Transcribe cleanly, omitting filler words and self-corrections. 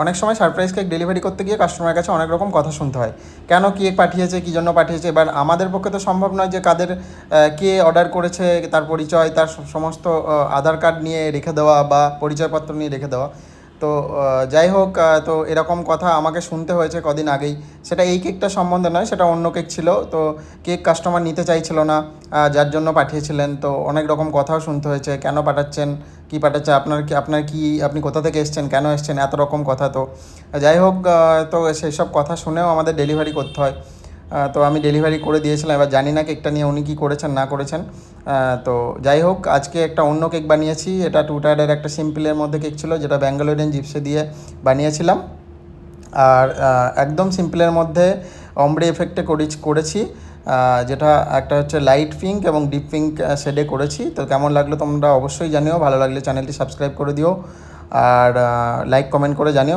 অনেক সময় surprise cake delivery করতে গিয়ে কাস্টমারের কাছে অনেক রকম কথা শুনতে হয়, কেন কেক পাঠিয়েছে, কী জন্য পাঠিয়েছে। এবার আমাদের পক্ষে তো সম্ভব নয় যে কাদের কে অর্ডার করেছে তার পরিচয়, তার সমস্ত আধার কার্ড নিয়ে রেখে দেওয়া বা পরিচয়পত্র নিয়ে রেখে দেওয়া। তো যাই হোক, তো এরকম কথা আমাকে শুনতে হয়েছে কদিন আগেই। সেটা এই কেকটা সম্বন্ধে নয়, সেটা অন্য কেক ছিল। তো কেক কাস্টমার নিতে চাইছিল না, যার জন্য পাঠিয়েছিলেন। তো অনেক রকম কথাও শুনতে হয়েছে, কেন পাঠাচ্ছেন, কী পাঠাচ্ছে, আপনার কি আপনি কোথা থেকে এসছেন, কেন এসছেন, এত রকম কথা। তো যাই হোক, তো সেই সব কথা শুনেও আমাদের ডেলিভারি করতে হয়। তো আমি ডেলিভারি করে দিয়েছিলাম। এবার জানি না কেকটা নিয়ে উনি কী করেছেন না করেছেন। তো যাই হোক, আজকে একটা অন্য কেক বানিয়েছি। এটা 2 টায়ারের একটা সিম্পলের মধ্যে কেক ছিল, যেটা ব্যাঙ্গালোরিয়ান জিপসে দিয়ে বানিয়েছিলাম। আর একদম সিম্পলের মধ্যে অমব্রে এফেক্টে করেছি, যেটা একটা হচ্ছে লাইট পিঙ্ক এবং ডিপ পিঙ্ক শেডে করেছি। তো কেমন লাগলো তোমরা অবশ্যই জানিও, ভালো লাগলে চ্যানেলটি সাবস্ক্রাইব করে দিও, আর লাইক কমেন্ট করে জানিও।